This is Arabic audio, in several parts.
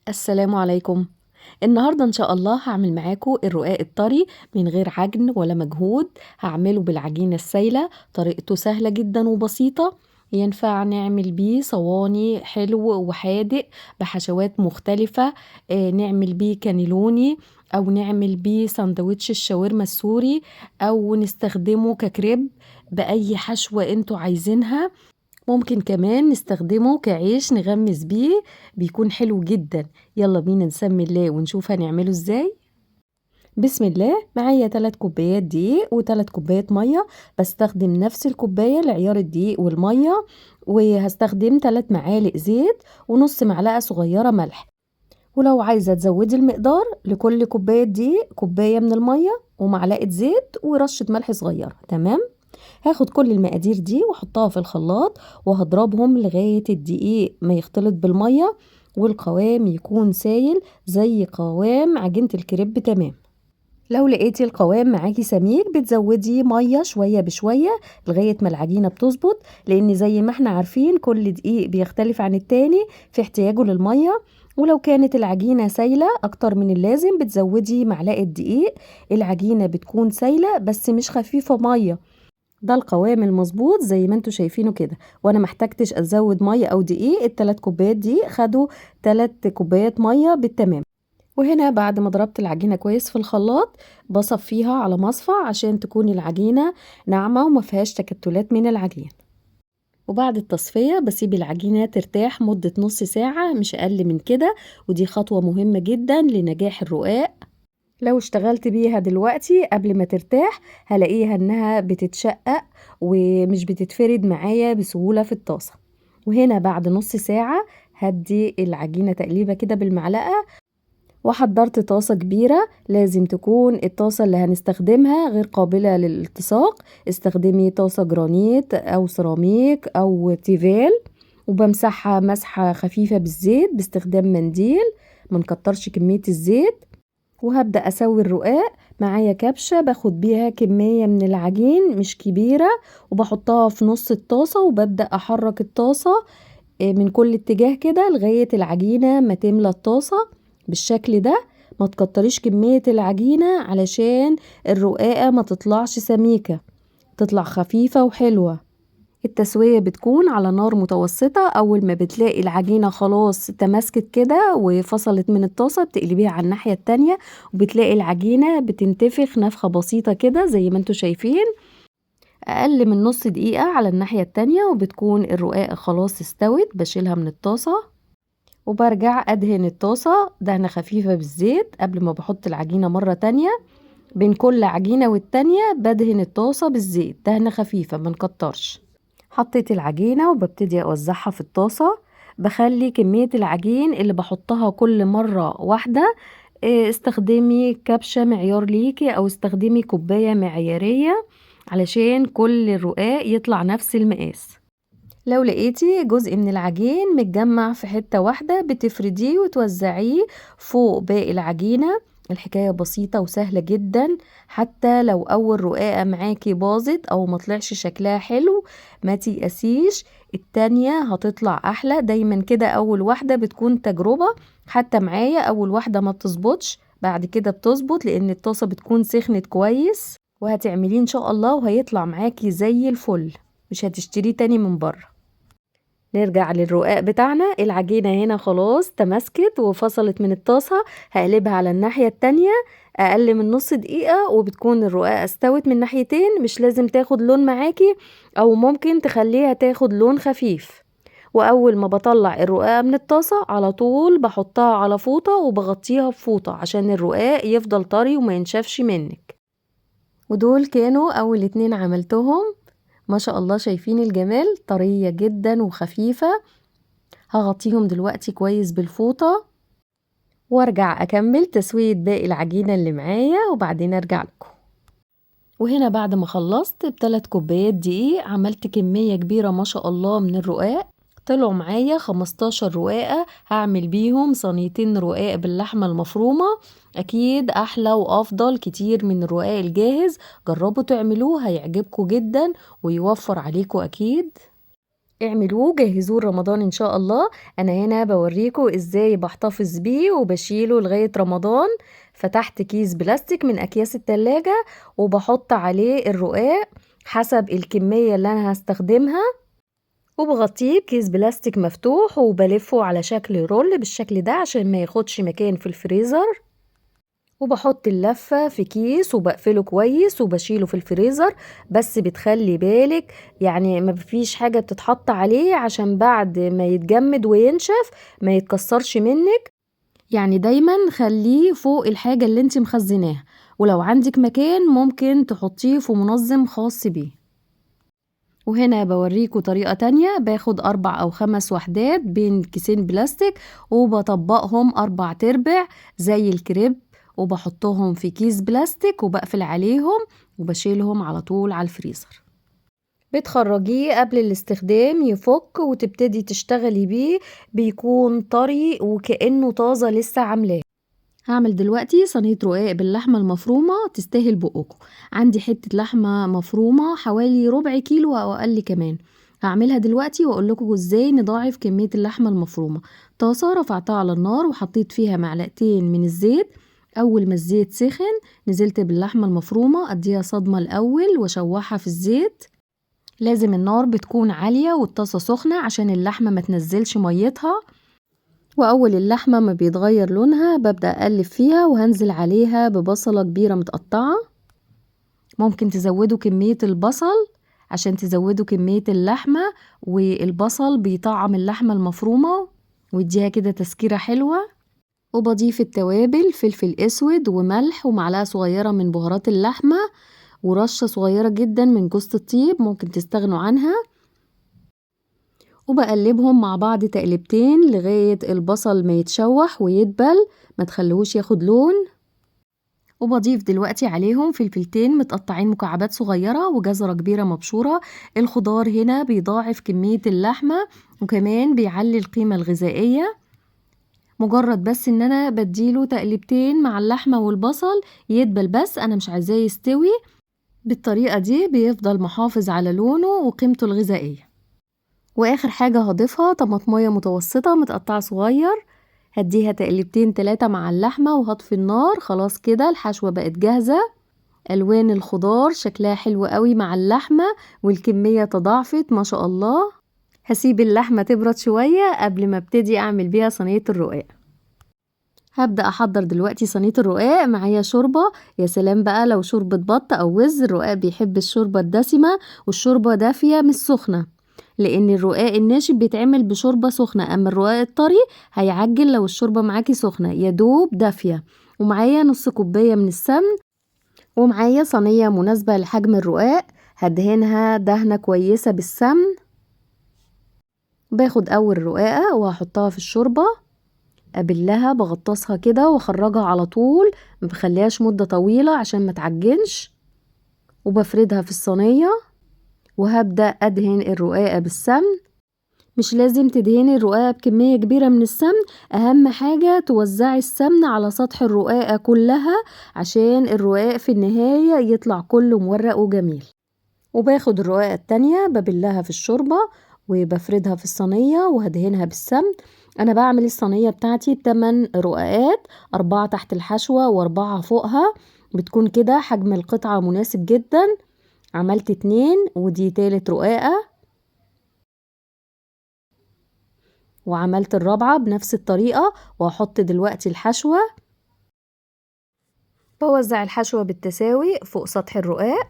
السلام عليكم. النهاردة إن شاء الله هعمل معاكم الرقاق الطري من غير عجن ولا مجهود. هعمله بالعجينة السايلة، طريقته سهلة جدا وبسيطة. ينفع نعمل بيه صواني حلو وحادق بحشوات مختلفة. نعمل بيه كانيلوني، أو نعمل بيه سندوتش الشاورما السوري، أو نستخدمه ككريب بأي حشوة انتوا عايزينها. ممكن كمان نستخدمه كعيش نغمس بيه، بيكون حلو جدا. يلا بينا نسمي الله ونشوف هنعمله ازاي. بسم الله. معايا 3 كوبايات دقيق و3 كوبايات ميه. بستخدم نفس الكوبايه لعيار الدقيق والميه. وهستخدم 3 معالق زيت ونص معلقه صغيره ملح. ولو عايزه تزودي المقدار، لكل كوبايه دقيق كوبايه من الميه ومعلقه زيت ورشه ملح صغيره. تمام. هاخد كل المقادير دي واحطها في الخلاط، وهضربهم لغاية الدقيق ما يختلط بالمية والقوام يكون سايل زي قوام عجينة الكريب. تمام. لو لقيتي القوام معاكي سميك بتزودي مية شوية بشوية لغاية ما العجينة بتظبط، لان زي ما احنا عارفين كل دقيق بيختلف عن التاني في احتياجه للمية. ولو كانت العجينة سايلة اكتر من اللازم بتزودي معلقة دقيق. العجينة بتكون سايلة بس مش خفيفة مية. ده القوام المظبوط زي ما انتوا شايفينه كده. وانا محتاجتش ازود ميه او دقيق. ال3 كوبايات دي خدوا 3 كوبايات ميه بالتمام. وهنا بعد ما ضربت العجينه كويس في الخلاط بصفيها على مصفى عشان تكون العجينه ناعمه وما فيهاش تكتلات من العجين. وبعد التصفيه بسيب العجينه ترتاح مده نص ساعه مش اقل من كده. ودي خطوه مهمه جدا لنجاح الرقاق. لو اشتغلت بيها دلوقتي قبل ما ترتاح هلاقيها انها بتتشقق ومش بتتفرد معايا بسهولة في الطاسة. وهنا بعد نص ساعة هدي العجينة تقليبة كده بالمعلقة. وحضرت طاسة كبيرة، لازم تكون الطاسة اللي هنستخدمها غير قابلة للالتصاق. استخدمي طاسة جرانيت او سيراميك او تيفال. وبمسحها مسحة خفيفة بالزيت باستخدام منديل، منكترش كمية الزيت. وهبدأ أسوي الرقاق. معايا كبشة باخد بيها كمية من العجين مش كبيرة، وبحطها في نص الطاسة وببدأ أحرك الطاسة من كل اتجاه كده لغاية العجينة ما تملى الطاسة بالشكل ده. ما تكتريش كمية العجينة علشان الرقاقة ما تطلعش سميكة، تطلع خفيفة وحلوة. التسوية بتكون على نار متوسطة. أول ما بتلاقي العجينة خلاص تماسكت كده وفصلت من الطاسة بتقلبيها على الناحية التانية، وبتلاقي العجينة بتنتفخ نفخة بسيطة كده زي ما انتوا شايفين. أقل من نص دقيقة على الناحية التانية وبتكون الرقاقة خلاص استوت. بشيلها من الطاسة وبرجع أدهن الطاسة دهنة خفيفة بالزيت قبل ما بحط العجينة مرة تانية. بين كل عجينة والتانية بدهن الطاسة بالزيت دهنة خفيفة منكترش. حطيت العجينة وببتدي أوزعها في الطاسة. بخلي كمية العجين اللي بحطها كل مرة واحدة. استخدمي كبشة معيار ليكي أو استخدمي كوباية معيارية علشان كل الرقاق يطلع نفس المقاس. لو لقيتي جزء من العجين متجمع في حتة واحدة بتفرديه وتوزعيه فوق باقي العجينة. الحكاية بسيطة وسهلة جدا. حتى لو أول رقاقة معاكي باظت أو مطلعش شكلها حلو ما تيأسيش، التانية هتطلع أحلى. دايما كده أول واحدة بتكون تجربة. حتى معايا أول واحدة ما بتظبطش، بعد كده بتظبط لأن الطاسة بتكون سخنت كويس. وهتعمليه إن شاء الله وهيطلع معاكي زي الفل، مش هتشتريه تاني من بره. نرجع للرقاق بتاعنا. العجينة هنا خلاص تماسكت وفصلت من الطاسة. هقلبها على الناحية التانية أقل من نص دقيقة وبتكون الرقاقة استوت من ناحيتين. مش لازم تاخد لون معاكي، أو ممكن تخليها تاخد لون خفيف. وأول ما بطلع الرقاقة من الطاسة على طول بحطها على فوطة وبغطيها بفوطة عشان الرقاق يفضل طري وما ينشفش منك. ودول كانوا أول 2 عملتهم. ما شاء الله شايفين الجمال، طرية جدا وخفيفة. هغطيهم دلوقتي كويس بالفوطة وارجع اكمل تسوية باقي العجينة اللي معايا وبعدين ارجع لكم. وهنا بعد ما خلصت ب3 كوبايات دقيق عملت كمية كبيرة ما شاء الله من الرقاق. طلعوا معايا 15 رقاقة. هعمل بيهم صينيتين رقاق باللحمة المفرومة. اكيد احلى وافضل كتير من الرقاق الجاهز. جربوا تعملوه هيعجبكم جدا ويوفر عليكم اكيد. اعملوه جهزوه رمضان ان شاء الله. انا هنا بوريكم ازاي بحتفظ بيه وبشيله لغاية رمضان. فتحت كيس بلاستيك من اكياس التلاجة وبحط عليه الرقاق حسب الكمية اللي انا هستخدمها، وبغطيه بكيس بلاستيك مفتوح وبلفه على شكل رول بالشكل ده عشان ما ياخدش مكان في الفريزر، وبحط اللفة في كيس وبقفله كويس وبشيله في الفريزر. بس بتخلي بالك يعني ما فيش حاجة بتتحط عليه عشان بعد ما يتجمد وينشف ما يتكسرش منك. يعني دايما خليه فوق الحاجة اللي انت مخزناها، ولو عندك مكان ممكن تحطيه في منظم خاص بيه. وهنا بوريكوا طريقة تانية، باخد 4 أو 5 وحدات بين كيسين بلاستيك وبطبقهم 4 تربع زي الكريب، وبحطهم في كيس بلاستيك وبقفل عليهم وبشيلهم على طول على الفريزر. بتخرجيه قبل الاستخدام يفك وتبتدي تشتغلي بيه، بيكون طري وكأنه طازة لسه عاملاه. هعمل دلوقتي صينية رقاق باللحمة المفرومة تستاهل بقكم. عندي حتة لحمة مفرومة حوالي ربع كيلو أو أقل كمان. هعملها دلوقتي وأقول لكم ازاي نضاعف كمية اللحمة المفرومة. طاسة رفعتها على النار وحطيت فيها معلقتين من الزيت. أول ما الزيت سخن نزلت باللحمة المفرومة أديها صدمة الأول وأشوحها في الزيت. لازم النار بتكون عالية والطاسة سخنة عشان اللحمة ما تنزلش ميتها. وأول اللحمة ما بيتغير لونها ببدأ أقلب فيها وهنزل عليها ببصلة كبيرة متقطعة. ممكن تزودوا كمية البصل عشان تزودوا كمية اللحمة، والبصل بيطعم اللحمة المفرومة ويديها كده تسكيرة حلوة. وبضيف التوابل فلفل اسود وملح ومعلقة صغيرة من بهارات اللحمة ورشة صغيرة جدا من جوز الطيب ممكن تستغنوا عنها، وبقلبهم مع بعض تقلبتين لغاية البصل ما يتشوح ويدبل، ما تخلوش ياخد لون. وبضيف دلوقتي عليهم فلفلتين متقطعين مكعبات صغيرة وجزرة كبيرة مبشورة. الخضار هنا بيضاعف كمية اللحمة وكمان بيعلي القيمة الغذائية. مجرد بس ان انا بديله تقلبتين مع اللحمة والبصل يدبل، بس انا مش عايزاه يستوي. بالطريقة دي بيفضل محافظ على لونه وقيمته الغذائية. واخر حاجة هضيفها طماطمية متوسطة متقطعة صغير، هديها تقلبتين 3 مع اللحمة وهطفي النار. خلاص كده الحشوة بقت جاهزة. الوان الخضار شكلها حلو قوي مع اللحمة والكمية تضاعفت ما شاء الله. هسيب اللحمة تبرد شوية قبل ما ابتدي اعمل بيها صينية الرقاق. هبدأ احضر دلوقتي صينية الرقاق. معايا شوربة، يا سلام بقى لو شوربة بط او وز. الرقاق بيحب الشوربة الدسمة والشوربة دافية مش سخنة، لان الرقاق الناشف بيتعمل بشوربة سخنة، اما الرقاق الطري هيعجل لو الشوربة معاكي سخنة يا دوب دافية. ومعايا نص كوباية من السمن، ومعايا صينية مناسبة لحجم الرقاق هدهنها دهنة كويسة بالسمن. باخد اول رقاقة وهحطها في الشوربة، ابلها بغطسها كده واخرجها على طول، مبخليهاش مدة طويلة عشان ما تعجنش. وبفردها في الصينية وهبدأ ادهن الرقاقة بالسمن. مش لازم تدهني الرقاقة بكمية كبيرة من السمن، اهم حاجة توزعي السمن على سطح الرقاقة كلها عشان الرقاق في النهاية يطلع كله مورق وجميل. وباخد الرقاقة التانية ببلها في الشوربة وبفردها في الصينية وهدهنها بالسمن. انا بعمل الصينية بتاعتي 8 رقاقات، 4 تحت الحشوة و4 فوقها، بتكون كده حجم القطعة مناسب جدا. عملت 2 ودي تالت رقاقة، وعملت الرابعة بنفس الطريقة. وهحط دلوقتي الحشوة، بوزع الحشوة بالتساوي فوق سطح الرقاق،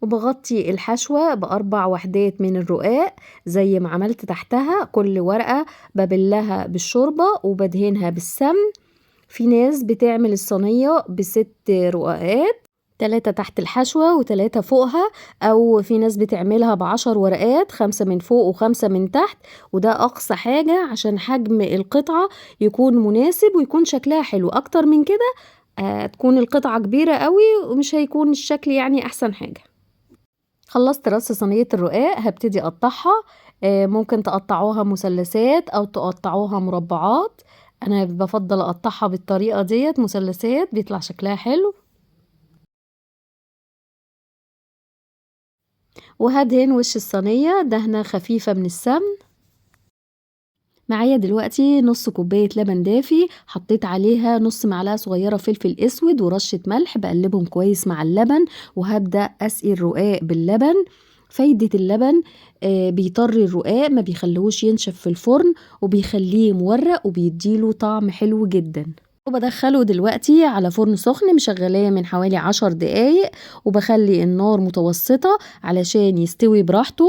وبغطي الحشوة ب4 وحدات من الرقاق زي ما عملت تحتها. كل ورقة ببلها بالشوربة وبدهنها بالسمن. في ناس بتعمل الصينية ب6 رقاقات، 3 تحت الحشوة و3 فوقها، او في ناس بتعملها ب10 ورقات، 5 من فوق و5 من تحت. وده اقصى حاجة عشان حجم القطعة يكون مناسب ويكون شكلها حلو. اكتر من كده تكون القطعة كبيرة قوي ومش هيكون الشكل يعني احسن حاجة. خلصت رص صينية الرقاق هبتدي اقطعها. ممكن تقطعوها مثلثات او تقطعوها مربعات. انا بفضل اقطعها بالطريقة ديت مثلثات، بيطلع شكلها حلو. وهدهن وش الصينية دهنة خفيفة من السمن. معايا دلوقتي نص كوباية لبن دافي، حطيت عليها نص معلقة صغيرة فلفل اسود ورشة ملح، بقلبهم كويس مع اللبن وهبدأ اسقي الرقاق باللبن. فايدة اللبن بيطري الرقاق، ما بيخليهوش ينشف في الفرن، وبيخليه مورق وبيديله طعم حلو جدا. وبدخله دلوقتي على فرن سخن مشغلاه من حوالي 10 دقايق، وبخلي النار متوسطة علشان يستوي براحته.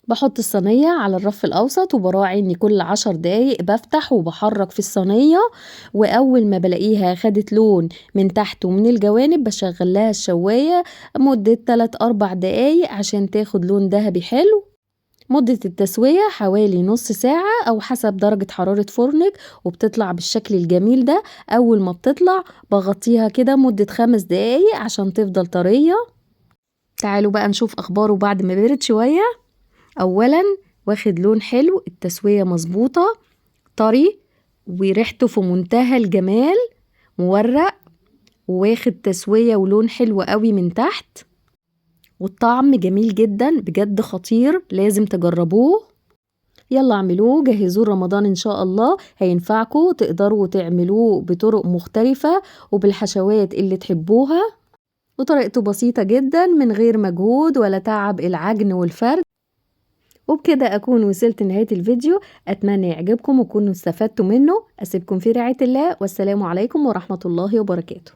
بحط الصينية على الرف الأوسط وبراعي إني كل 10 دقايق بفتح وبحرك في الصينية، وأول ما بلاقيها خدت لون من تحت ومن الجوانب بشغلها الشواية مدة 3-4 دقايق عشان تاخد لون ذهبي حلو. مدة التسوية حوالي نص ساعة أو حسب درجة حرارة فرنك، وبتطلع بالشكل الجميل ده. أول ما بتطلع بغطيها كده مدة 5 دقايق عشان تفضل طرية. تعالوا بقى نشوف أخباره بعد ما برد شوية. أولا واخد لون حلو، التسوية مظبوطة، طري، وريحته في منتهى الجمال، مورق، وواخد تسوية ولون حلو قوي من تحت، والطعم جميل جدا بجد خطير، لازم تجربوه. يلا اعملوه جهزوه رمضان ان شاء الله، هينفعكم، تقدروا تعملوه بطرق مختلفة وبالحشوات اللي تحبوها، وطريقته بسيطة جدا من غير مجهود ولا تعب العجن والفرد. وبكده أكون وصلت لنهاية الفيديو، أتمنى يعجبكم وكونوا استفدتوا منه. أسيبكم في رعاية الله، والسلام عليكم ورحمة الله وبركاته.